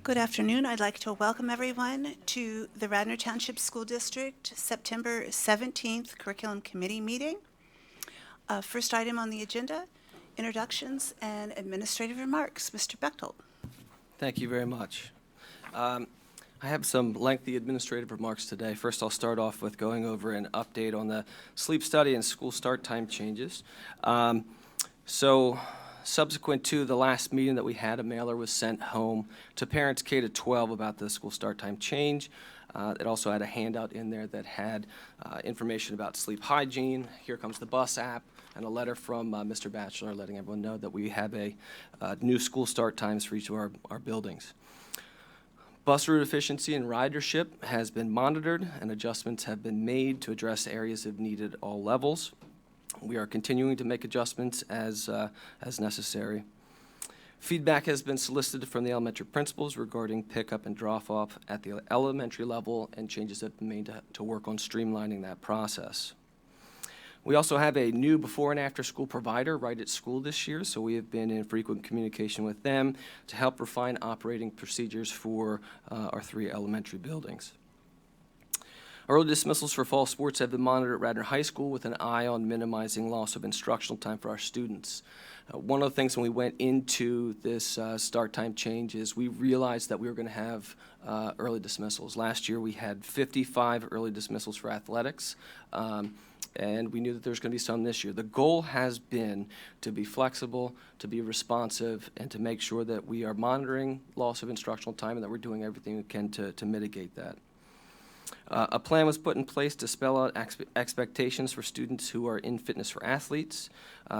Good afternoon. I'd like to welcome everyone to the Radnor Township School District September 17th Curriculum Committee meeting. First item on the agenda, introductions and administrative remarks. Mr. Bechtold. Thank you very much. I have some lengthy administrative remarks today. First, I'll start off with going over an update on the sleep study and school start time changes. Subsequent to the last meeting that we had, a mailer was sent home to parents K to 12 about the school start time change. It also had a handout in there that had information about sleep hygiene, Here Comes the Bus app, and a letter from Mr. Batchelor letting everyone know that we have a new school start times for each of our buildings. Bus route efficiency and ridership has been monitored, and adjustments have been made to address areas of need at all levels. We are continuing to make adjustments as necessary. Feedback has been solicited from the elementary principals regarding pickup and drop-off at the elementary level, and changes have been made to work on streamlining that process. We also have a new before and after school provider right at school this year, so we have been in frequent communication with them to help refine operating procedures for our 3 elementary buildings. Early dismissals for fall sports have been monitored at Radnor High School with an eye on minimizing loss of instructional time for our students. One of the things when we went into this start time change is we realized that we were going to have early dismissals. Last year we had 55 early dismissals for athletics, and we knew that there's going to be some this year. The goal has been to be flexible, to be responsive, and to make sure that we are monitoring loss of instructional time and that we're doing everything we can to mitigate that. A plan was put in place to spell out expectations for students who are in fitness for athletes,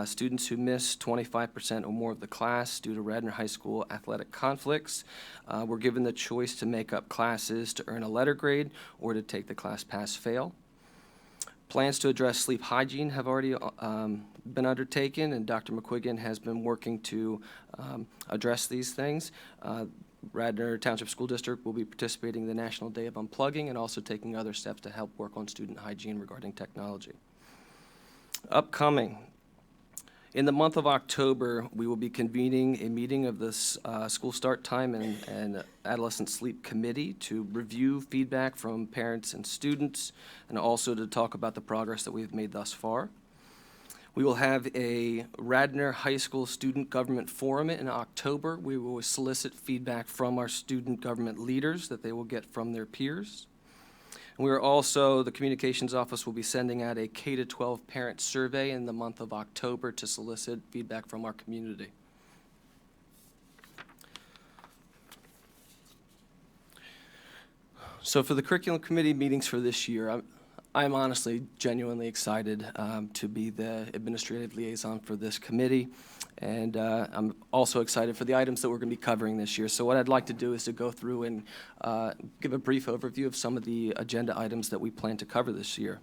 students who miss 25% or more of the class due to Radnor High School athletic conflicts. Were given the choice to make up classes to earn a letter grade or to take the class pass-fail. Plans to address sleep hygiene have already been undertaken, and Dr. McQuiggan has been working to address these things. Radnor Township School District will be participating in the National Day of Unplugging and also taking other steps to help work on student hygiene regarding technology. Upcoming. In the month of October, we will be convening a meeting of the School Start Time and Adolescent Sleep Committee to review feedback from parents and students, and also to talk about the progress that we've made thus far. We will have a Radnor High School Student Government Forum in October. We will solicit feedback from our student government leaders that they will get from their peers. And we are also, the communications office will be sending out a K to 12 parent survey in the month of October to solicit feedback from our community. So for the curriculum committee meetings for this year, I'm honestly genuinely excited to be the administrative liaison for this committee, and I'm also excited for the items that we're going to be covering this year. So what I'd like to do is to go through and give a brief overview of some of the agenda items that we plan to cover this year.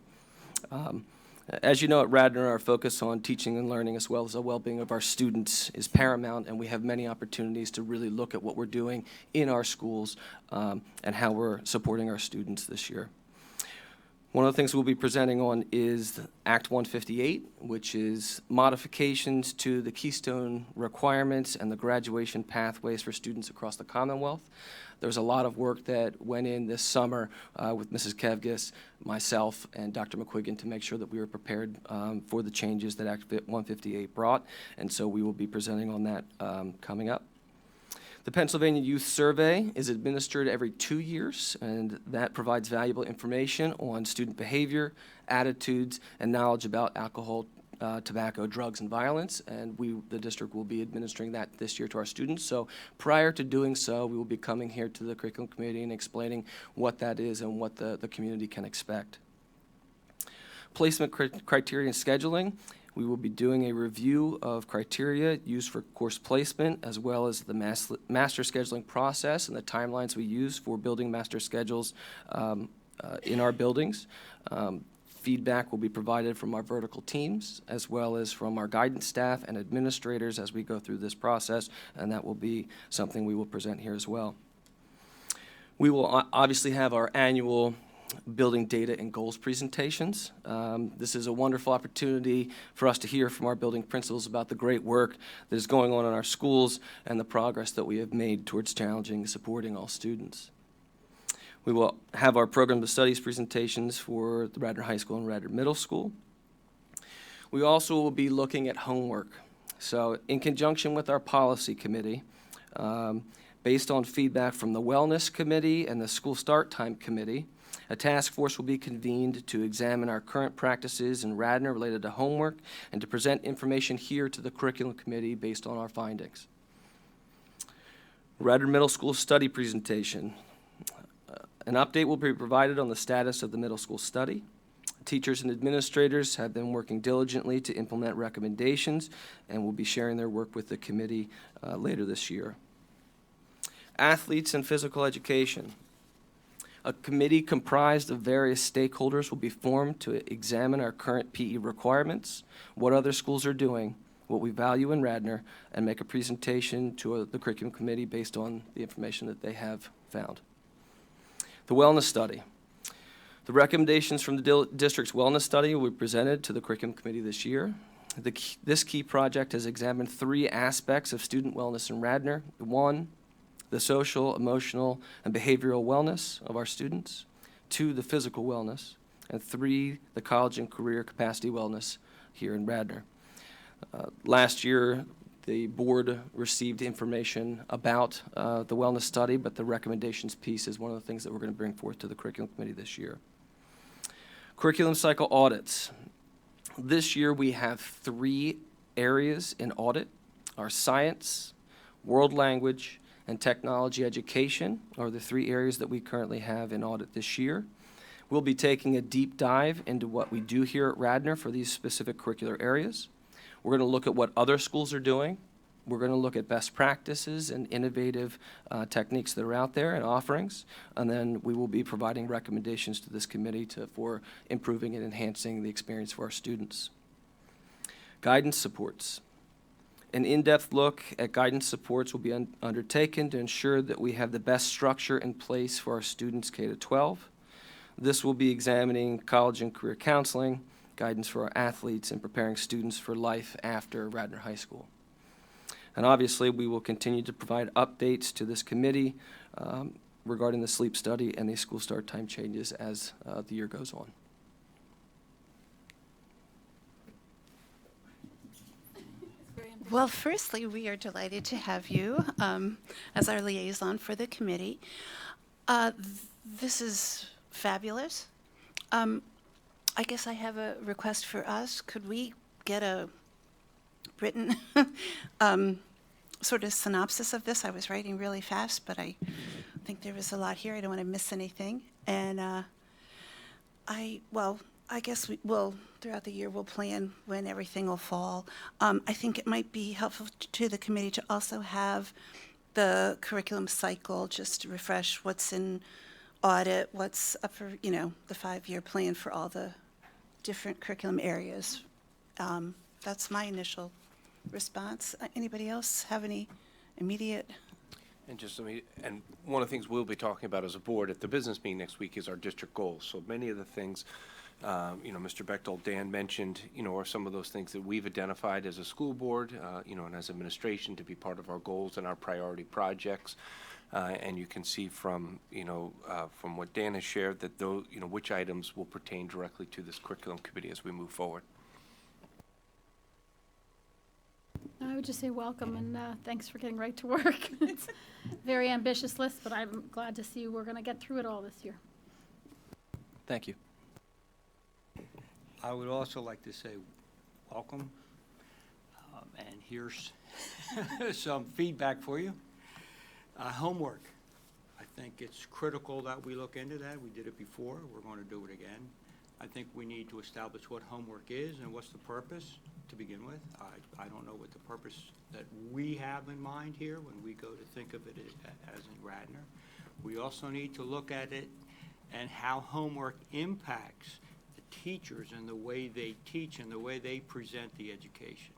As you know, at Radnor, our focus on teaching and learning as well as the well-being of our students is paramount, and we have many opportunities to really look at what we're doing in our schools and how we're supporting our students this year. One of the things we'll be presenting on is Act 158, which is modifications to the Keystone requirements and the graduation pathways for students across the Commonwealth. There's a lot of work that went in this summer with Mrs. Kevgis, myself, and Dr. McQuiggan to make sure that we were prepared for the changes that Act 158 brought, and so we will be presenting on that coming up. The Pennsylvania Youth Survey is administered every 2 years, and that provides valuable information on student behavior, attitudes, and knowledge about alcohol, tobacco, drugs, and violence, and the district will be administering that this year to our students. So prior to doing so, we will be coming here to the curriculum committee and explaining what that is and what the community can expect. Placement criteria and scheduling. We will be doing a review of criteria used for course placement, as well as the master scheduling process and the timelines we use for building master schedules in our buildings. Feedback will be provided from our vertical teams, as well as from our guidance staff and administrators as we go through this process, and that will be something we will present here as well. We will obviously have our annual building data and goals presentations. This is a wonderful opportunity for us to hear from our building principals about the great work that is going on in our schools and the progress that we have made towards challenging and supporting all students. We will have our program of studies presentations for the Radnor High School and Radnor Middle School. We also will be looking at homework. So in conjunction with our policy committee, based on feedback from the Wellness Committee and the School Start Time Committee, a task force will be convened to examine our current practices in Radnor related to homework and to present information here to the Curriculum Committee based on our findings. Radnor Middle School study presentation. An update will be provided on the status of the middle school study. Teachers and administrators have been working diligently to implement recommendations and will be sharing their work with the committee later this year. Athletes and physical education. A committee comprised of various stakeholders will be formed to examine our current PE requirements, what other schools are doing, what we value in Radnor, and make a presentation to the curriculum committee based on the information that they have found. The wellness study. The recommendations from the district's wellness study will be presented to the curriculum committee this year. This key project has examined 3 aspects of student wellness in Radnor. 1, the social, emotional, and behavioral wellness of our students. 2, the physical wellness. And 3, the college and career capacity wellness here in Radnor. Last year, the board received information about the wellness study, but the recommendations piece is one of the things that we're going to bring forth to the curriculum committee this year. Curriculum cycle audits. This year we have 3 areas in audit. Our science, world language, and technology education are the 3 areas that we currently have in audit this year. We'll be taking a deep dive into what we do here at Radnor for these specific curricular areas. We're going to look at what other schools are doing. We're going to look at best practices and innovative techniques that are out there and offerings. And then we will be providing recommendations to this committee for improving and enhancing the experience for our students. Guidance supports. An in-depth look at guidance supports will be undertaken to ensure that we have the best structure in place for our students K-12. This will be examining college and career counseling, guidance for our athletes, and preparing students for life after Radnor High School. And obviously, we will continue to provide updates to this committee regarding the sleep study and the school start time changes as the year goes on. Well, firstly, we are delighted to have you as our liaison for the committee. This is fabulous. I guess I have a request for us. Could we get a written sort of synopsis of this? I was writing really fast, but I think there was a lot here. I don't want to miss anything. And I guess we will, throughout the year, we'll plan when everything will fall. I think it might be helpful to the committee to also have the curriculum cycle, just to refresh what's in audit, what's up for, the 5-year plan for all the different curriculum areas. That's my initial response. Anybody else have any immediate? And one of the things we'll be talking about as a board at the business meeting next week is our district goals. So many of the things, Mr. Bechtel, Dan mentioned, are some of those things that we've identified as a school board, and as administration to be part of our goals and our priority projects. And you can see from what Dan has shared that those, which items will pertain directly to this curriculum committee as we move forward. I would just say welcome and thanks for getting right to work. It's a very ambitious list, but I'm glad to see we're going to get through it all this year. Thank you. I would also like to say welcome, and here's some feedback for you. Homework. I think it's critical that we look into that. We did it before. We're going to do it again. I think we need to establish what homework is and what's the purpose to begin with. I don't know what the purpose that we have in mind here when we go to think of it as in Radnor. We also need to look at it and how homework impacts the teachers and the way they teach and the way they present the education.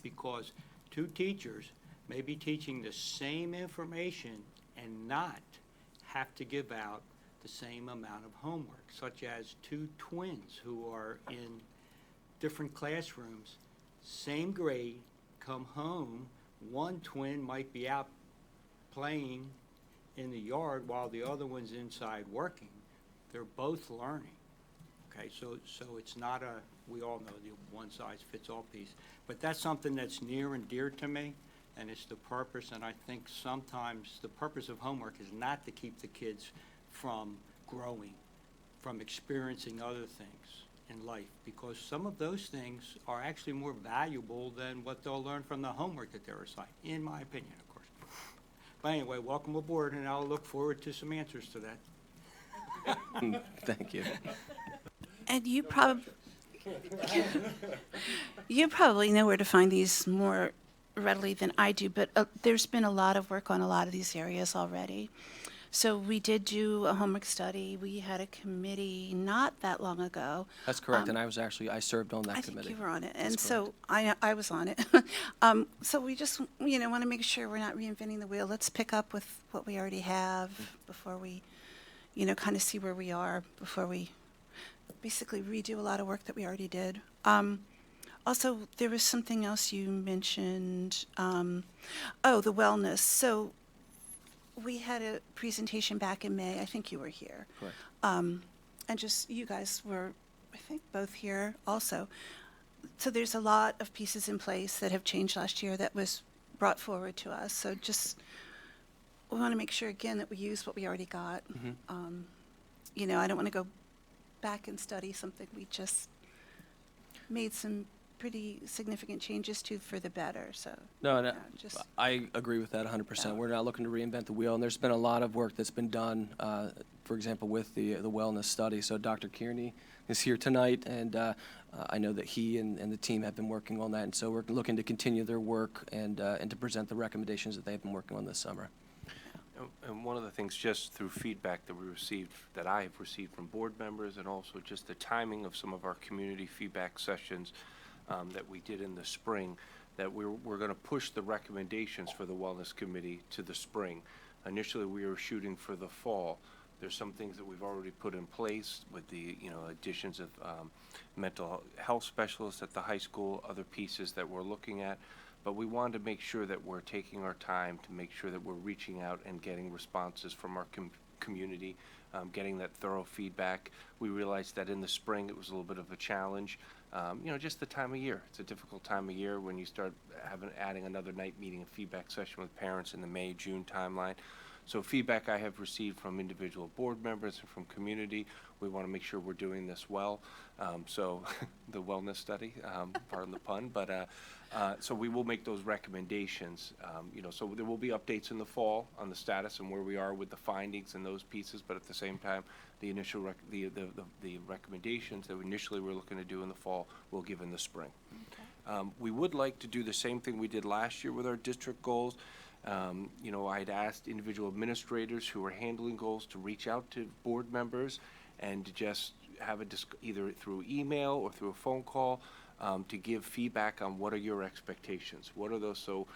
Because 2 teachers may be teaching the same information and not have to give out the same amount of homework, such as two twins who are in different classrooms, same grade, come home, one twin might be out playing in the yard while the other one's inside working. They're both learning. Okay, so it's not a, we all know the one-size-fits-all piece. But that's something that's near and dear to me, and it's the purpose, and I think sometimes the purpose of homework is not to keep the kids from growing, from experiencing other things in life, because some of those things are actually more valuable than what they'll learn from the homework that they're assigned, in my opinion, of course. But anyway, welcome aboard, and I'll look forward to some answers to that. Thank you. And you probably know where to find these more readily than I do, but there's been a lot of work on a lot of these areas already. So we did do a homework study. We had a committee not that long ago. That's correct, and I served on that I committee. think you were on it, That's and so I was on it. So we just, want to make sure we're not reinventing the wheel. Let's pick up with what we already have before we, kind of see where we are before we basically redo a lot of work that we already did. Also, there was something else you mentioned. The wellness. So we had a presentation back in May. I think you were here. Correct. And just, you guys were, I think, both here also. So there's a lot of pieces in place that have changed last year that was brought forward to us. So just, we want to make sure, again, that we use what we already got. I don't want to go back and study something we just made some pretty significant changes to for the better, so. No, just, I agree with that 100%. Yeah. We're not looking to reinvent the wheel, and there's been a lot of work that's been done, for example, with the wellness study. So Dr. Kearney is here tonight, and I know that he and the team have been working on that, and so we're looking to continue their work and to present the recommendations that they've been working on this summer. And one of the things, just through feedback that I have received from board members, and also just the timing of some of our community feedback sessions that we did in the spring, that we're going to push the recommendations for the Wellness Committee to the spring. Initially, we were shooting for the fall. There's some things that we've already put in place with the, additions of mental health specialists at the high school, other pieces that we're looking at. But we wanted to make sure that we're taking our time to make sure that we're reaching out and getting responses from our community, getting that thorough feedback. We realized that in the spring it was a little bit of a challenge. Just the time of year. It's a difficult time of year when you start adding another night meeting and feedback session with parents in the May, June timeline. So feedback I have received from individual board members and from community, we want to make sure we're doing this well. So the wellness study, pardon the pun, but so we will make those recommendations. So there will be updates in the fall on the status and where we are with the findings and those pieces, but at the same time, the initial the recommendations that we initially were looking to do in the fall, we'll give in the spring. Okay. We would like to do the same thing we did last year with our district goals. I'd asked individual administrators who are handling goals to reach out to board members and to just have either through email or through a phone call to give feedback on what are your expectations. What are those? So,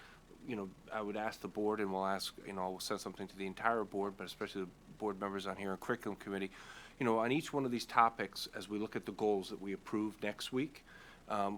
I would ask the board, and we'll send something to the entire board, but especially the board members on here and curriculum committee, on each one of these topics, as we look at the goals that we approve next week,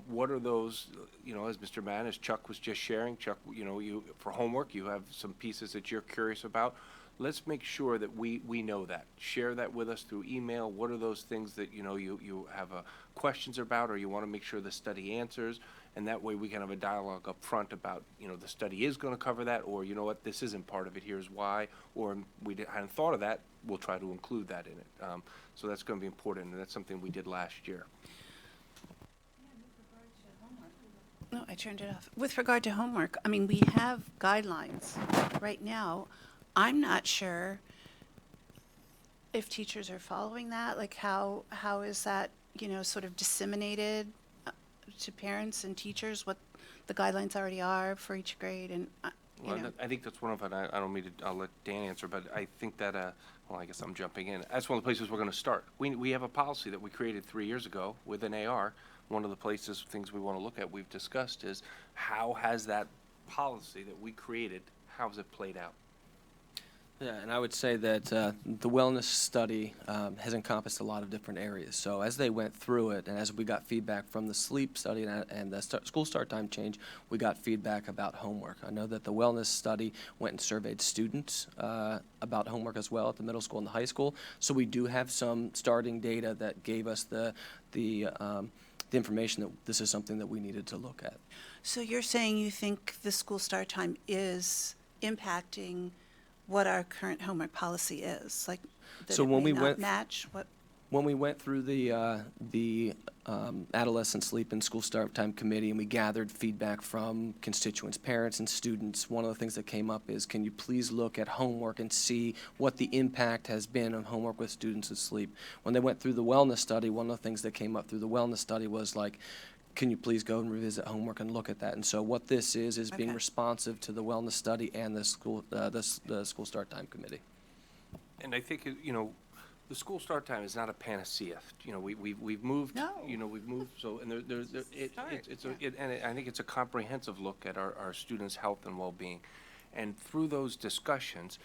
what are those, as Mr. Mann, as Chuck was just sharing, Chuck, you for homework, you have some pieces that you're curious about. Let's make sure that we know that. Share that with us through email. What are those things that, you have questions about, or you want to make sure the study answers? And that way we can have a dialogue up front about, the study is going to cover that, or you know what, this isn't part of it, here's why, or we hadn't thought of that, we'll try to include that in it. So that's going to be important, and that's something we did last year. No, I turned it off. With regard to homework, we have guidelines right now. I'm not sure if teachers are following that. Like, how is that, sort of disseminated to parents and teachers, what the guidelines already are for each grade? And, I think that's one of it. I don't mean to, I'll let Dan answer, but I think that, I guess I'm jumping in. That's one of the places we're going to start. We have a policy that we created 3 years ago with an AR. One of the things we want to look at, we've discussed, is how has that policy that we created, how has it played out? Yeah, and I would say that the wellness study has encompassed a lot of different areas. So as they went through it, and as we got feedback from the sleep study and the school start time change, we got feedback about homework. I know that the wellness study went and surveyed students about homework as well at the middle school and the high school. So we do have some starting data that gave us the information that this is something that we needed to look at. So you're saying you think the school start time is impacting what our current homework policy is? Like, that So it when may we not went- match what? When we went through the adolescent sleep and school start time committee, and we gathered feedback from constituents, parents, and students, one of the things that came up is, can you please look at homework and see what the impact has been on homework with students with sleep? When they went through the wellness study, one of the things that came up through the wellness study was like, can you please go and revisit homework and look at that? And so what this is being Okay. responsive to the wellness study and the school start time committee. And I think, the school start time is not a panacea. We've moved. No. We've moved, so, and I think it's a comprehensive look at our students' health and well-being. And through those discussions,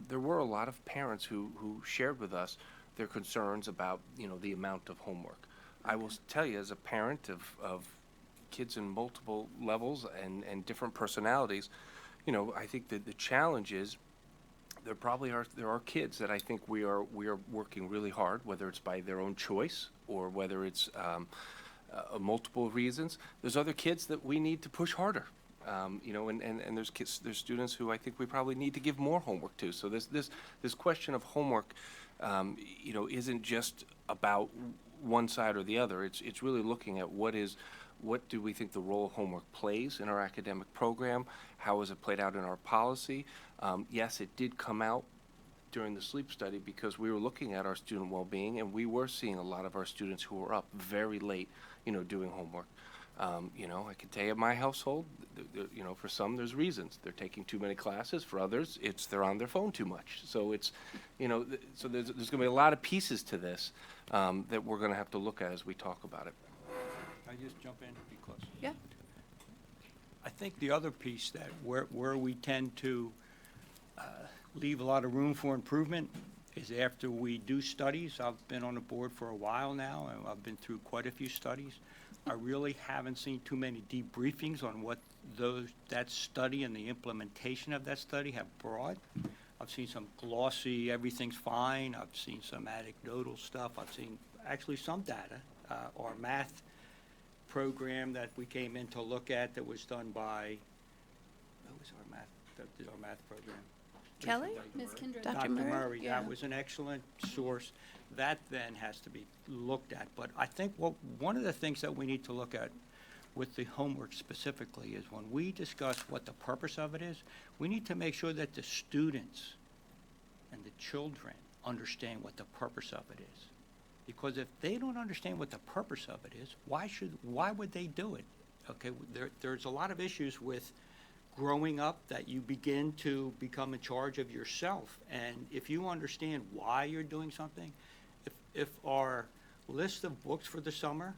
there were a lot of parents who shared with us their concerns about, the amount of homework. I will tell you, as a parent of kids in multiple levels and different personalities, I think that the challenge is there are kids that I think we are working really hard, whether it's by their own choice or whether it's multiple reasons. There's other kids that we need to push harder. And there's students who I think we probably need to give more homework to. So this question of homework, isn't just about one side or the other. It's really looking at what do we think the role of homework plays in our academic program? How has it played out in our policy? Yes, it did come out during the sleep study because we were looking at our student well-being, and we were seeing a lot of our students who were up very late, doing homework. I can tell you, in my household, for some, there's reasons. They're taking too many classes. For others, they're on their phone too much. So so there's going to be a lot of pieces to this that we're going to have to look at as we talk about it. Can I just jump in because Yeah. I think the other piece that where we tend to leave a lot of room for improvement is after we do studies. I've been on the board for a while now, and I've been through quite a few studies. I really haven't seen too many debriefings on what that study and the implementation of that study have brought. I've seen some glossy, everything's fine. I've seen some anecdotal stuff. I've seen actually some data. Our math program that we came in to look at that was done by, who was our math, that did our math program? Kelly? Ms. Kindred. Dr. Murray? That Yeah. was an excellent source. That then has to be looked at. But I think one of the things that we need to look at with the homework specifically is when we discuss what the purpose of it is, we need to make sure that the students and the children understand what the purpose of it is. Because if they don't understand what the purpose of it is, why would they do it? Okay, there's a lot of issues with growing up that you begin to become in charge of yourself. And if you understand why you're doing something, if our list of books for the summer,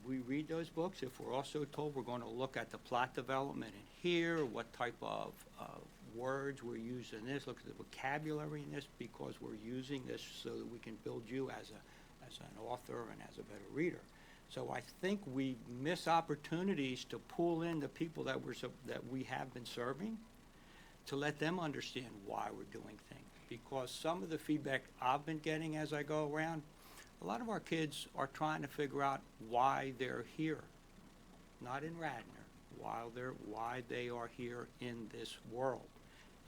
we read those books, if we're also told we're going to look at the plot development in here, what type of words we're using in this, look at the vocabulary in this, because we're using this so that we can build you as an author and as a better reader. So I think we miss opportunities to pull in the people that we have been serving to let them understand why we're doing things. Because some of the feedback I've been getting as I go around, a lot of our kids are trying to figure out why they're here, not in Radnor, why they are here in this world.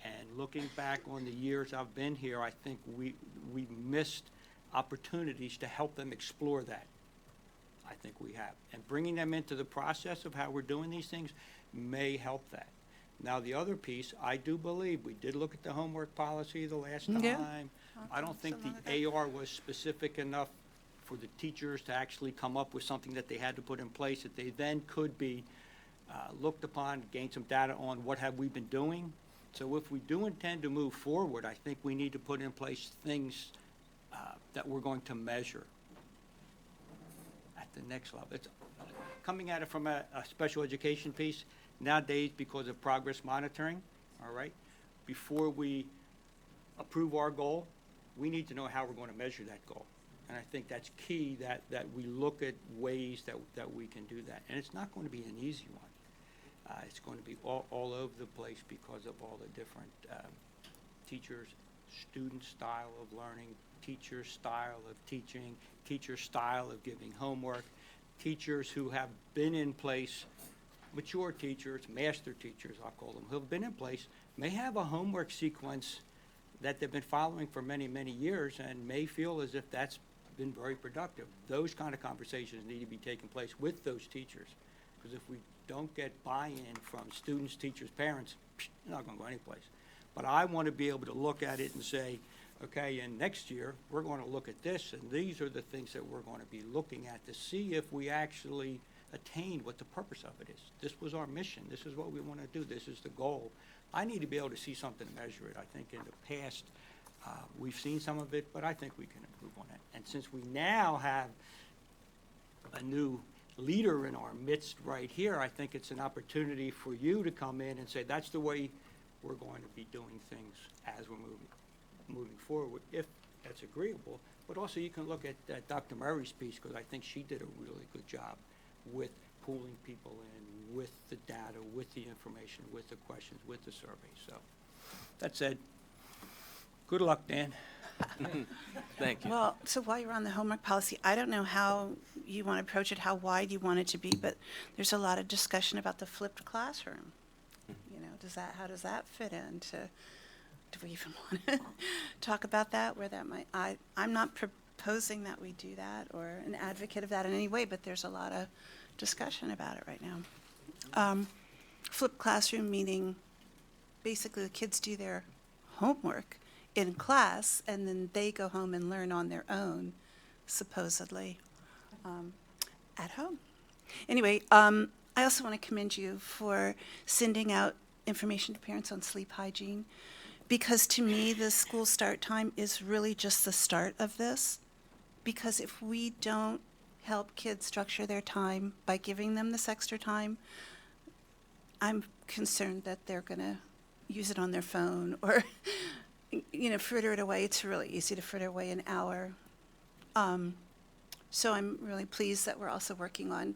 And looking back on the years I've been here, I think we missed opportunities to help them explore that. I think we have. And bringing them into the process of how we're doing these things may help that. Now, the other piece, I do believe, we did look at the homework policy the last Yeah. time. I don't think Something like the AR was specific enough for the teachers to actually come up with something that they had to put in place, that they then could be looked upon, gain some data on what have we been doing. So if we do intend to move forward, I think we need to put in place things that we're going to measure at the next level. It's coming at it from a special education piece. Nowadays, because of progress monitoring, all right, before we approve our goal, we need to know how we're going to measure that goal. And I think that's key, that we look at ways that we can do that. And it's not going to be an easy one. It's going to be all over the place because of all the different teachers, student style of learning, teacher style of teaching, teacher style of giving homework, teachers who have been in place, mature teachers, master teachers, I'll call them, who have been in place, may have a homework sequence that they've been following for many, many years and may feel as if that's been very productive. Those kind of conversations need to be taking place with those teachers. Because if we don't get buy-in from students, teachers, parents, you're not going to go anyplace. But I want to be able to look at it and say, okay, and next year, we're going to look at this, and these are the things that we're going to be looking at to see if we actually attained what the purpose of it is. This was our mission. This is what we want to do. This is the goal. I need to be able to see something to measure it. I think in the past, we've seen some of it, but I think we can improve on it. And since we now have a new leader in our midst right here, I think it's an opportunity for you to come in and say, that's the way we're going to be doing things as we're moving forward, if that's agreeable. But also you can look at Dr. Murray's piece, because I think she did a really good job with pulling people in, with the data, with the information, with the questions, with the survey. So that said, good luck, Dan. Thank you. Well, so while you're on the homework policy, I don't know how you want to approach it, how wide you want it to be, but there's a lot of discussion about the flipped classroom. You know, how does that fit into, do we even want to talk about that, where that might, I'm not proposing that we do that or an advocate of that in any way, but there's a lot of discussion about it right now. Flipped classroom meaning basically the kids do their homework in class, and then they go home and learn on their own, supposedly, at home. Anyway, I also want to commend you for sending out information to parents on sleep hygiene, because to me, the school start time is really just the start of this, because if we don't help kids structure their time by giving them this extra time, I'm concerned that they're going to use it on their phone or you know, fritter it away. It's really easy to fritter away an hour. So I'm really pleased that we're also working on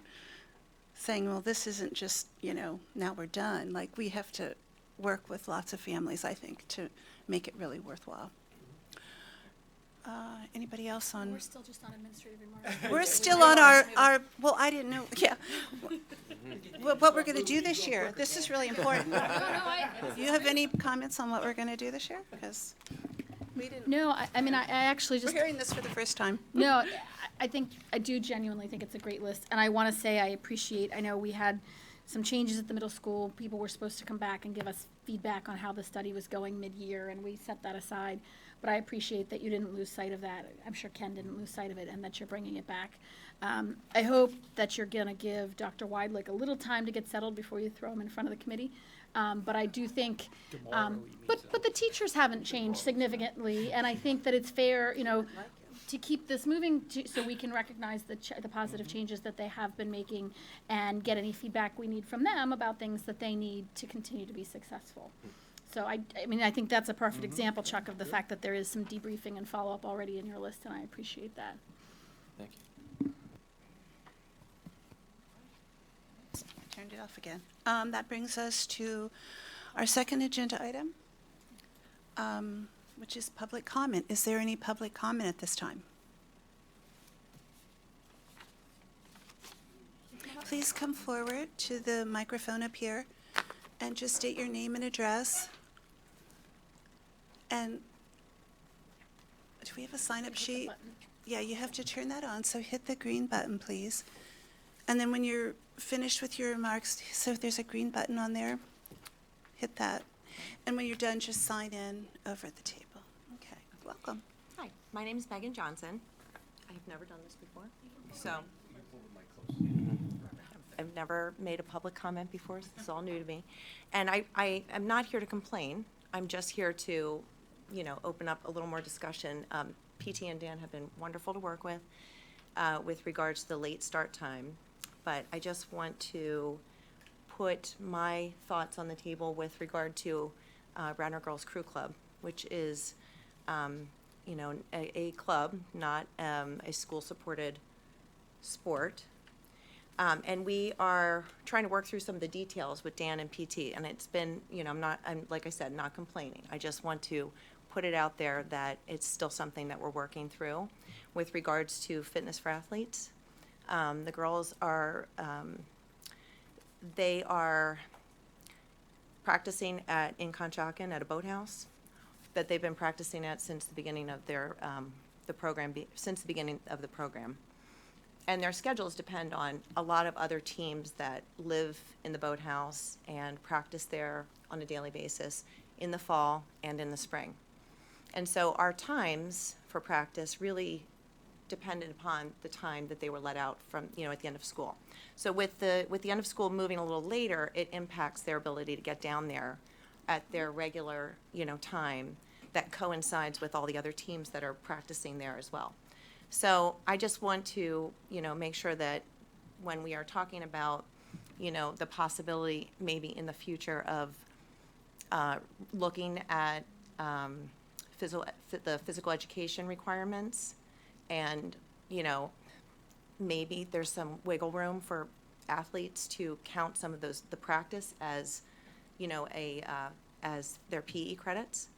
saying, well, this isn't just, you know, now we're done. Like, we have to work with lots of families, I think, to make it really worthwhile. Anybody else on? We're still just on administrative remarks. We're still on our, well, I didn't know, yeah. What we're going to do this year. This is really important. Do you have any comments on what we're going to do this year? Because we didn't, No, I mean, I actually we're just, hearing this for the first time. no, I think, I do genuinely think it's a great list. And I want to say I know we had some changes at the middle school. People were supposed to come back and give us feedback on how the study was going mid-year, and we set that aside. But I appreciate that you didn't lose sight of that. I'm sure Ken didn't lose sight of it, and that you're bringing it back. I hope that you're going to give Dr. Weidlich a little time to get settled before you throw him in front of the committee. But I do think, but the teachers haven't changed significantly, and I think that it's fair, you know, to keep this moving so we can recognize the positive changes that they have been making and get any feedback we need from them about things that they need to continue to be successful. So I mean, I think that's a perfect example, Chuck, of the fact that there is some debriefing and follow-up already in your list, and I appreciate that. Thank you. I turned it off again. That brings us to our second agenda item, which is public comment. Is there any public comment at this time? Please come forward to the microphone up here and just state your name and address. And do we have a sign-up sheet? Yeah, you have to turn that on, so hit the green button, please. And then when you're finished with your remarks, so if there's a green button on there, hit that. And when you're done, just sign in over at the table. Okay, welcome. Hi, my name is Megan Johnson. I have never done this before, so. I've never made a public comment before, so this is all new to me. And I am not here to complain. I'm just here to, you know, open up a little more discussion. PT and Dan have been wonderful to work with regards to the late start time. But I just want to put my thoughts on the table with regard to Radnor Girls Crew Club, which is, you know, a club, not a school-supported sport. And we are trying to work through some of the details with Dan and PT, and it's been, you know, I'm, like I said, not complaining. I just want to put it out there that it's still something that we're working through. With regards to fitness for athletes, the girls are, they are practicing in Conshohocken at a boathouse that they've been practicing at since the beginning of their, the program, since the beginning of the program. And their schedules depend on a lot of other teams that live in the boathouse and practice there on a daily basis in the fall and in the spring. And so our times for practice really depended upon the time that they were let out from, you know, at the end of school. So with the end of school moving a little later, it impacts their ability to get down there at their regular, you know, time that coincides with all the other teams that are practicing there as well. So I just want to, you know, make sure that when we are talking about, you know, the possibility maybe in the future of looking at the physical education requirements, and, you know, maybe there's some wiggle room for athletes to count some of those, the practice as, you know, as their PE credits.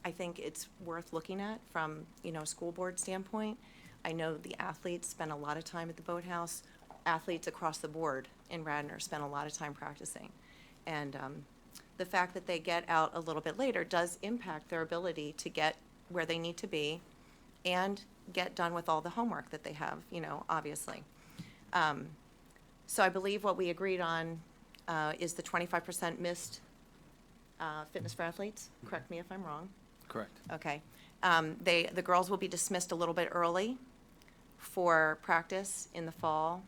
I think it's worth looking at from, you know, a school board standpoint. I know the athletes spend a lot of time at the boathouse. Athletes across the board in Radnor spend a lot of time practicing. And the fact that they get out a little bit later does impact their ability to get where they need to be and get done with all the homework that they have, you know, obviously. So I believe what we agreed on is the 25% missed fitness for athletes. Correct me if I'm wrong. Correct. Okay. The girls will be dismissed a little bit early for practice in the fall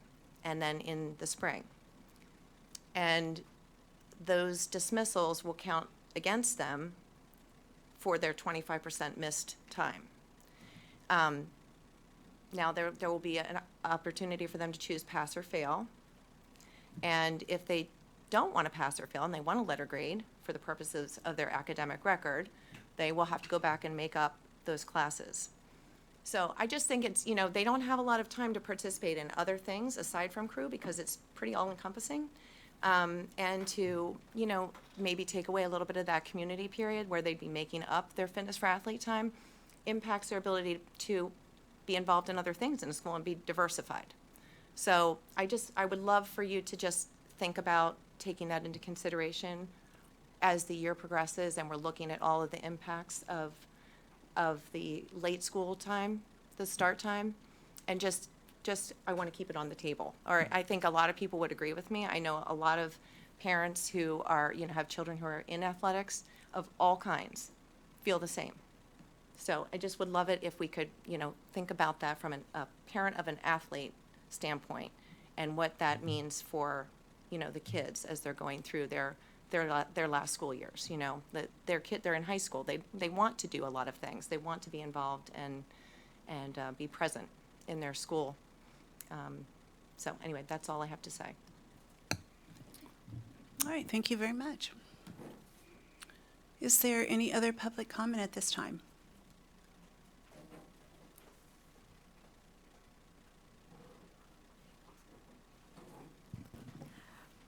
and then in the spring. And those dismissals will count against them for their 25% missed time. Now, there will be an opportunity for them to choose pass or fail. And if they don't want to pass or fail and they want a letter grade for the purposes of their academic record, they will have to go back and make up those classes. So I just think it's, you know, they don't have a lot of time to participate in other things aside from crew because it's pretty all-encompassing. And to, you know, maybe take away a little bit of that community period where they'd be making up their fitness for athlete time impacts their ability to be involved in other things in the school and be diversified. So I would love for you to just think about taking that into consideration as the year progresses and we're looking at all of the impacts of the late school time, the start time, and just I want to keep it on the table. Or I think a lot of people would agree with me. I know a lot of parents who are, you know, have children who are in athletics of all kinds feel the same. So I just would love it if we could, you know, think about that from a parent of an athlete standpoint and what that means for, you know, the kids as they're going through their last school years. You know, that they're in high school. They want to do a lot of things. They want to be involved and be present in their school. So anyway, that's all I have to say. All right, thank you very much. Is there any other public comment at this time?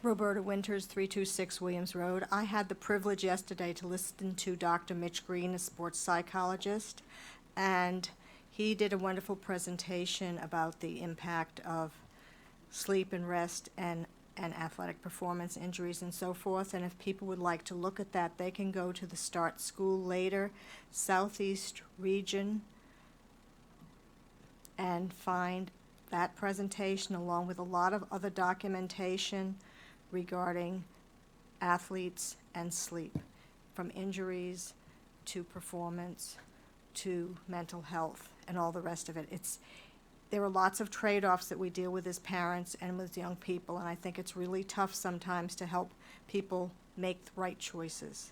Roberta Winters, 326 Williams Road. I had the privilege yesterday to listen to Dr. Mitch Green, a sports psychologist, and he did a wonderful presentation about the impact of sleep and rest and athletic performance injuries and so forth. And if people would like to look at that, they can go to the Start School Later Southeast Region and find that presentation along with a lot of other documentation regarding athletes and sleep, from injuries to performance to mental health and all the rest of it. There are lots of trade-offs that we deal with as parents and with young people, and I think it's really tough sometimes to help people make the right choices.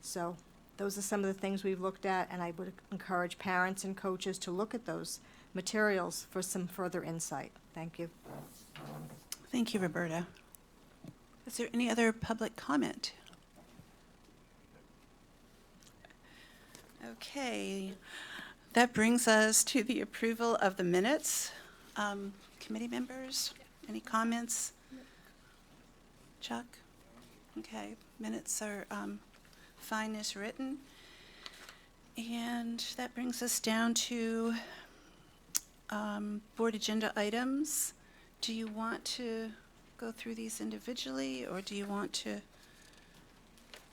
So those are some of the things we've looked at, and I would encourage parents and coaches to look at those materials for some further insight. Thank you. Thank you, Roberta. Is there any other public comment? Okay, that brings us to the approval of the minutes. Committee members, any comments? Chuck? Okay, minutes are fine as written. And that brings us down to board agenda items. Do you want to go through these individually, or do you want to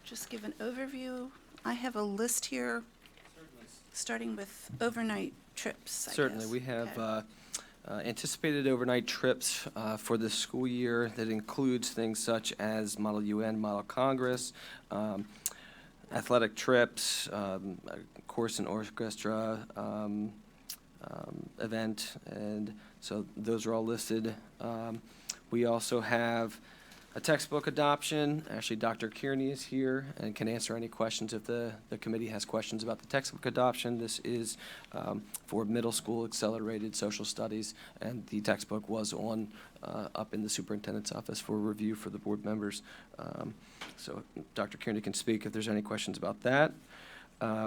just give an overview? I have a list here, starting with overnight trips, I Certainly, guess. we have Okay. anticipated overnight trips for this school year that includes things such as Model UN, Model Congress, athletic trips, a course and orchestra event, and so those are all listed. We also have a textbook adoption. Actually, Dr. Kearney is here and can answer any questions if the committee has questions about the textbook adoption. This is for middle school accelerated social studies, and the textbook was on up in the superintendent's office for review for the board members. So Dr. Kearney can speak if there's any questions about that.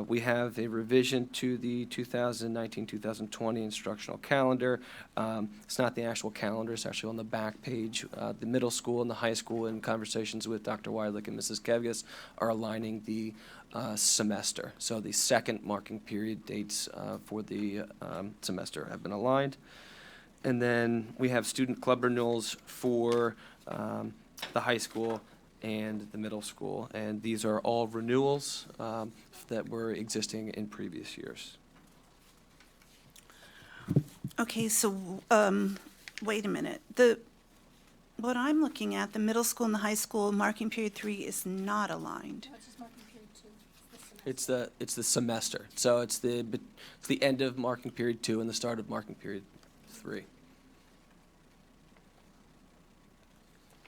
We have a revision to the 2019-2020 instructional calendar. It's not the actual calendar, it's actually on the back page. The middle school and the high school, in conversations with Dr. Weidlich and Mrs. Kevius, are aligning the semester. So the second marking period dates for the semester have been aligned. And then we have student club renewals for the high school and the middle school, and these are all renewals that were existing in previous years. Okay, so, wait a minute. What I'm looking at, the middle school and the high school, marking period 3 is not aligned. It's the semester, so it's the end of marking period 2 and the start of marking period 3.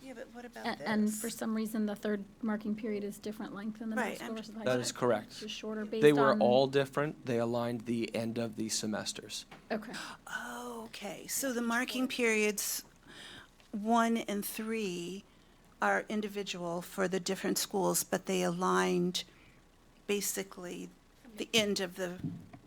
Yeah, but what about this? And for some reason, the third marking period is different length in the middle Right, school I'm- versus the high school. That is correct. It's just shorter based on. They were all different. They aligned the end of the semesters. Okay. Oh, okay, so the marking periods 1 and 3 are individual for the different schools, but they aligned basically the end of the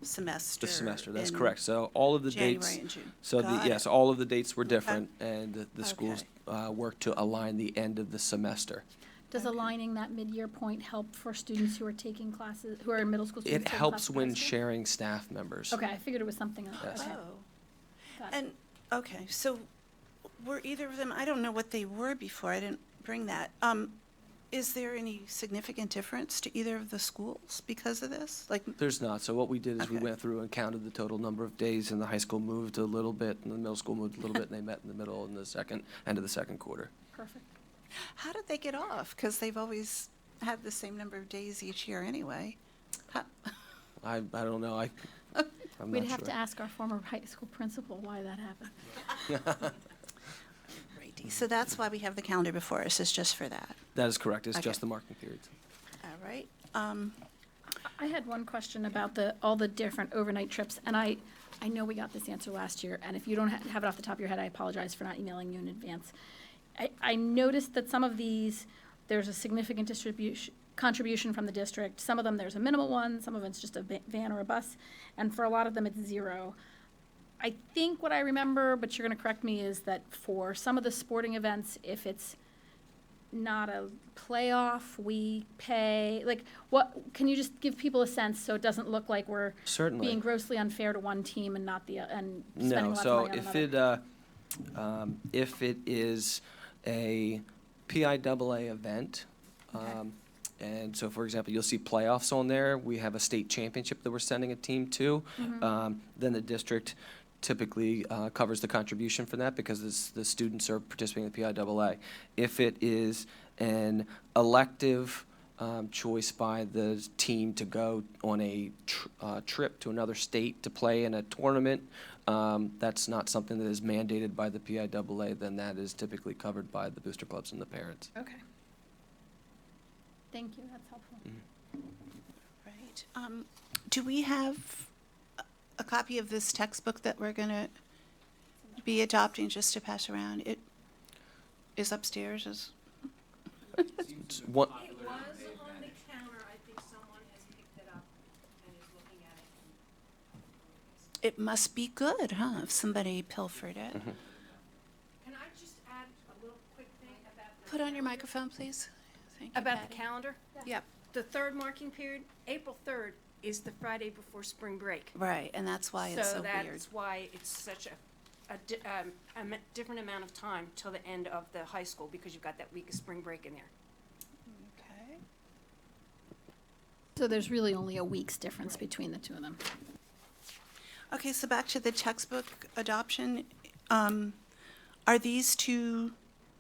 semester. The semester, that's in correct. So all of the dates. January and June. So Got yes, it. all of the dates were different, and the schools Okay. worked to align the end of the semester. Does aligning that mid-year point help for students who are taking classes, who are in middle school students? It taking helps classes in when high school? sharing staff members. Okay, I figured it was something else. Yes. Okay. Oh, Got it. and, okay, so were either of them, I don't know what they were before, I didn't bring that. Is there any significant difference to either of the schools because of this? Like, There's not. So what we did is we Okay. went through and counted the total number of days, and the high school moved a little bit, and the middle school moved a little bit, and they met in the middle in the end of the second quarter. Perfect. how did they get off? Because they've always had the same number of days each year anyway. How- I don't know. I'm We'd not have to sure. ask our former high school principal why that happened. Righty. So that's why we have the calendar before us, is just for that. That is correct. It's Okay. just the marking periods. All right. I had one question about all the different overnight trips, and I know we got this answer last year, and if you don't have it off the top of your head, I apologize for not emailing you in advance. I noticed that some of these, there's a significant contribution from the district. Some of them, there's a minimal one, some of it's just a van or a bus, and for a lot of them, it's 0. I think what I remember, but you're gonna correct me, is that for some of the sporting events, if it's not a playoff, we pay, like, can you just give people a sense so it doesn't look like we're Certainly. being grossly unfair to one team and not and spending No, lots of so money on if another? if it is a PIAA event, Okay. and so, for example, you'll see playoffs on there, we have a state championship that we're sending a team to, then the district typically covers the contribution for that because the students are participating in the PIAA. If it is an elective choice by the team to go on a trip to another state to play in a tournament, that's not something that is mandated by the PIAA, then that is typically covered by the booster clubs and the parents. Okay. Thank you, that's helpful. Right. Do we have a copy of this textbook that we're going to be adopting just to pass around? It is upstairs. It's one- It was on the counter, I think someone has picked it up and is It must be good, huh, if somebody pilfered it. Can I just add a little quick thing about the Put on your microphone, please. Thank you, about the Patty. calendar? Yep, The third marking period, April 3rd, is the Friday before spring break. right, and that's why it's so weird. that's why it's such a different amount of time till the end of the high school, because you've got that week of spring break in there. Okay. So there's really only a week's difference between the two of them. Okay, so back to the textbook adoption. Are these two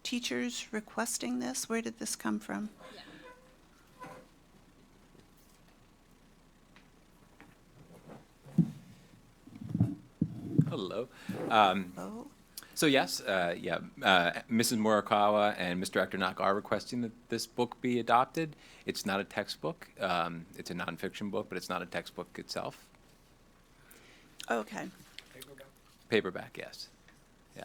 teachers requesting this? Where did this come from? Hello. Oh, So yes, Mrs. Morikawa and Mr. Echternock are requesting that this book be adopted. It's not a textbook. It's a nonfiction book, but it's not a textbook itself. okay. Paperback, yes. Yeah.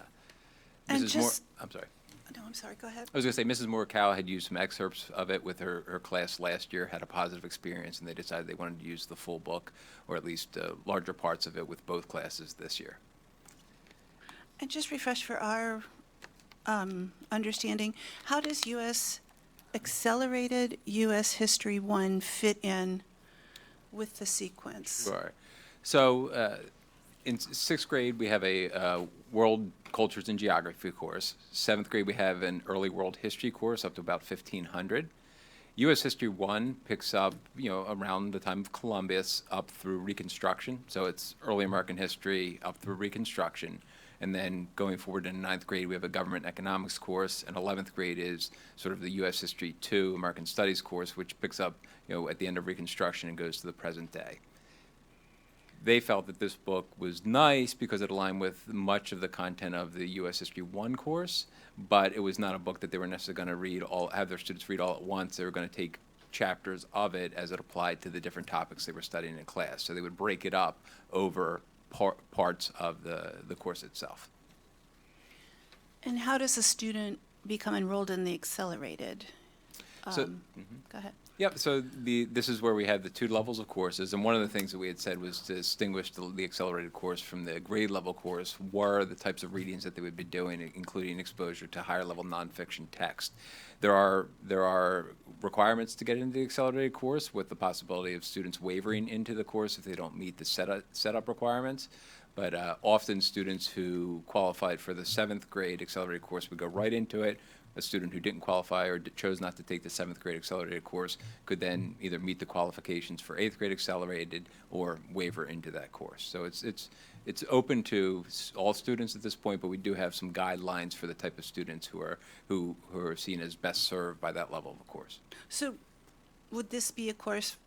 And Mrs. Mor- just- I'm sorry. No, I'm sorry, go ahead. I was going to say, Mrs. Morikawa had used some excerpts of it with her class last year, had a positive experience, and they decided they wanted to use the full book, or at least larger parts of it with both classes this year. And just refresh for our understanding, how does U.S. Accelerated U.S. History 1 fit in with the sequence? Sure. So in sixth grade, we have a world cultures and geography course. Seventh grade, we have an early world history course up to about 1500. U.S. History 1 picks up, around the time of Columbus up through Reconstruction. So it's early American history up through Reconstruction. And then going forward in ninth grade, we have a government economics course, and 11th grade is sort of the U.S. History 2 American Studies course, which picks up, at the end of Reconstruction and goes to the present day. They felt that this book was nice because it aligned with much of the content of the U.S. History 1 course, but it was not a book that they were necessarily going to have their students read all at once. They were going to take chapters of it as it applied to the different topics they were studying in class. So they would break it up over parts of the course itself. And how does a student become enrolled in the accelerated? So- Go ahead. Yep, so this is where we have the two levels of courses, and one of the things that we had said was to distinguish the accelerated course from the grade level course were the types of readings that they would be doing, including exposure to higher level nonfiction text. There are requirements to get into the accelerated course with the possibility of students wavering into the course if they don't meet the setup requirements. But often students who qualified for the seventh grade accelerated course would go right into it. A student who didn't qualify or chose not to take the seventh grade accelerated course could then either meet the qualifications for eighth grade accelerated or waiver into that course. So it's open to all students at this point, but we do have some guidelines for the type of students who are seen as best served by that level of a course. So would this be a course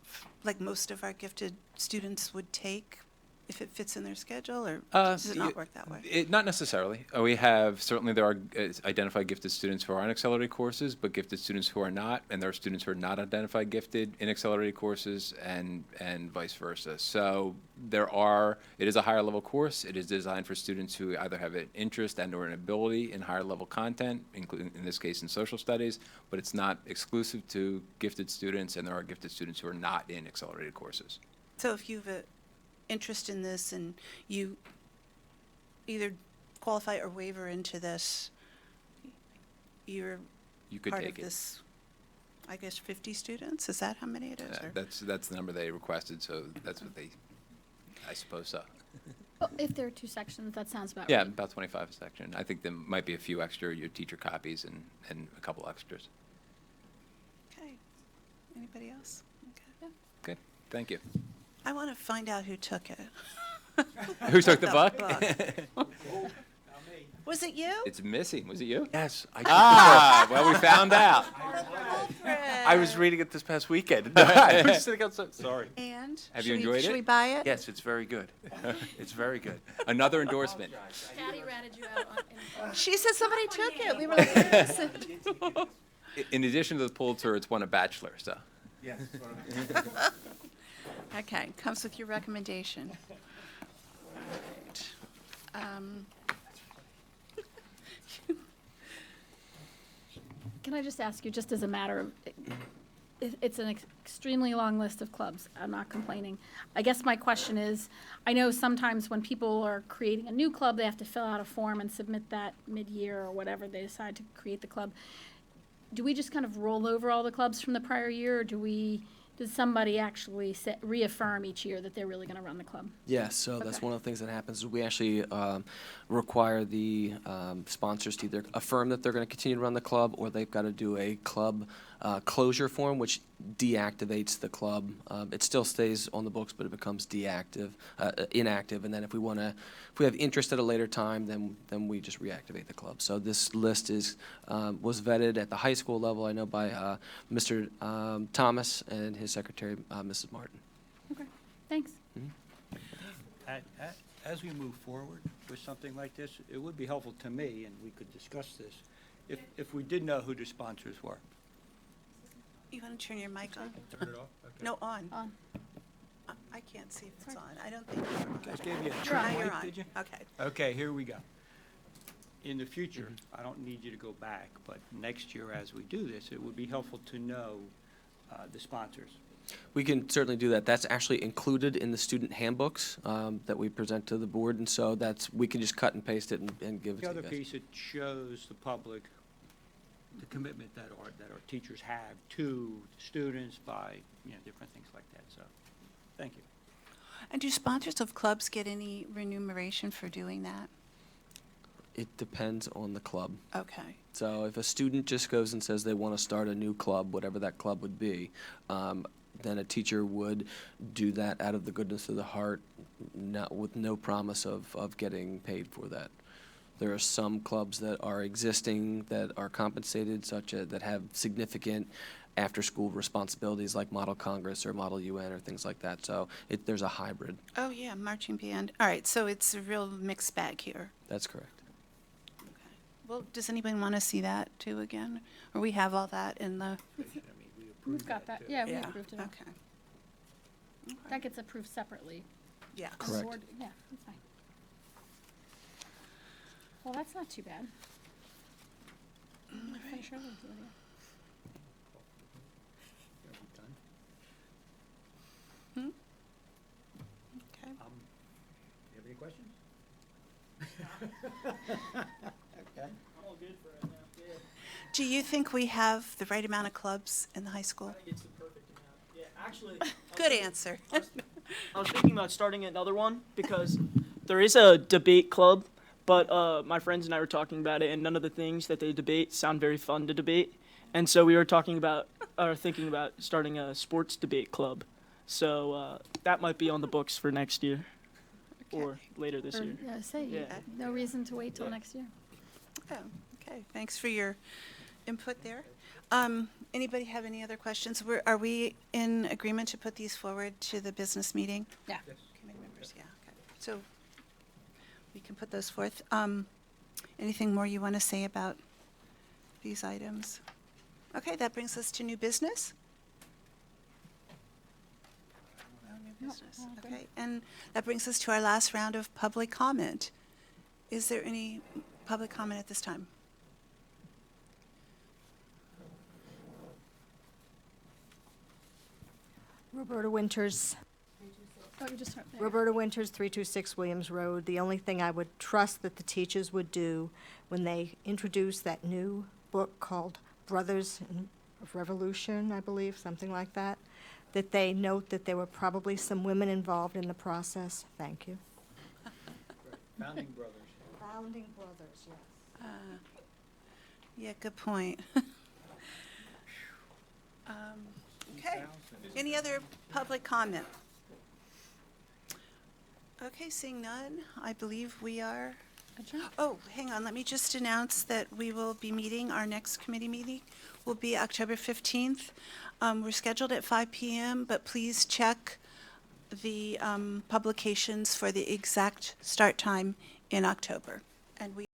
like most of our gifted students would take if it fits in their schedule, or does it not work that way? Not necessarily. There are identified gifted students who are on accelerated courses, but gifted students who are not, and there are students who are not identified gifted in accelerated courses, and vice versa. So it is a higher level course. It is designed for students who either have an interest and or an ability in higher level content, including in this case in social studies, but it's not exclusive to gifted students, and there are gifted students who are not in accelerated courses. So if you have an interest in this and you either qualify or waiver into this, you're You could part take of it. this, I guess, 50 students? Is that how many it is? or- That's the number they requested, so that's what I suppose so. Well, if there are two sections, that sounds about Yeah, right. about 25 a section. I think there might be a few extra, your teacher copies and a couple extras. Okay. Anybody else? Okay. Okay, thank you. I want to find out who took it. Who took the book? Was it you? It's missing. Was it you? Yes, Well, we found out. I was reading it this past weekend. I was sitting outside. Sorry. And? Have you should we- enjoyed Should it? we buy it? Yes, it's very good. It's very good. Another endorsement. Patty ratted you out. She said somebody took it. We were like, where is it? In addition to the Pulitzer, it's won a Bachelor, so. Yes. Okay, comes with your recommendation. All right. Can I just ask you, just as a matter of, it's an extremely long list of clubs. I'm not complaining. I guess my question is, I know sometimes when people are creating a new club, they have to fill out a form and submit that mid-year or whatever they decide to create the club. Do we just kind of roll over all the clubs from the prior year, or does somebody actually reaffirm each year that they're really going to run the club? Yes, so that's Okay. one of the things that happens, is we actually require the sponsors to either affirm that they're going to continue to run the club, or they've got to do a club closure form, which deactivates the club. It still stays on the books, but it becomes inactive, and then if we have interest at a later time, then we just reactivate the club. So this list was vetted at the high school level, I know, by Mr. Thomas and his secretary, Mrs. Martin. Okay, thanks. As we move forward with something like this, it would be helpful to me, and we could discuss this, if we did know who the sponsors were. You want to turn your mic on? Turn it off? Okay. No, on. On. I can't see if it's on. I don't think you're on. Guys gave you a Now trim you're mic, on. did you? Okay. Okay, here we go. In the future, I don't need you to go back, but next year as we do this, it would be helpful to know the sponsors. We can certainly do that. That's actually included in the student handbooks that we present to the board, and so we can just cut and paste it and give it The to other you guys. piece, it shows the public the commitment that our teachers have to students by, different things like that, so, thank you. And do sponsors of clubs get any remuneration for doing that? It depends on the club. Okay. So if a student just goes and says they want to start a new club, whatever that club would be, then a teacher would do that out of the goodness of the heart, with no promise of getting paid for that. There are some clubs that are existing that are compensated, that have significant after-school responsibilities like Model Congress or Model UN or things like that. So there's a hybrid. Oh, yeah, marching band. All right, so it's a real mixed bag here. That's correct. Okay. Well, does anybody want to see that too again? Or we have all that in the? We've got that, yeah, we Yeah, approved it all. okay. That gets approved separately. Yeah. The Correct. board- Yeah, that's fine. Well, that's not too bad. Finish early, Lydia. Okay. You have any questions? Okay. Do you think we have the right amount of clubs in the high school? It's the perfect amount. Yeah, actually, Good answer. I was thinking about starting another one because there is a debate club, but my friends and I were talking about it, and none of the things that they debate sound very fun to debate. And so we were thinking about starting a sports debate club. So that might be on the books for next year or later this Or, year. yeah, Yeah. no reason to wait till next year. Oh, okay, thanks for your input there. Anybody have any other questions? Are we in agreement to put these forward to the business meeting? Yeah. Committee members, yeah, okay. So we can put those forth. Anything more you want to say about these items? Okay, that brings us to new business. No new business, okay. And that brings us to our last round of public comment. Is there any public comment at this time? Roberta Winters, Oh, you just start there. Roberta Winters, 326 Williams Road. The only thing I would trust that the teachers would do when they introduce that new book called Brothers of Revolution, I believe, something like that, that they note that there were probably some women involved in the process. Thank you. Founding Brothers. Founding Brothers, yes. Yeah, good point. Okay, any other public comment? Okay, seeing none, I believe we are, oh, hang on, let me just announce that we will be meeting, our next committee meeting will be October 15th. We're scheduled at 5 p.m., but please check the publications for the exact start time in October. And we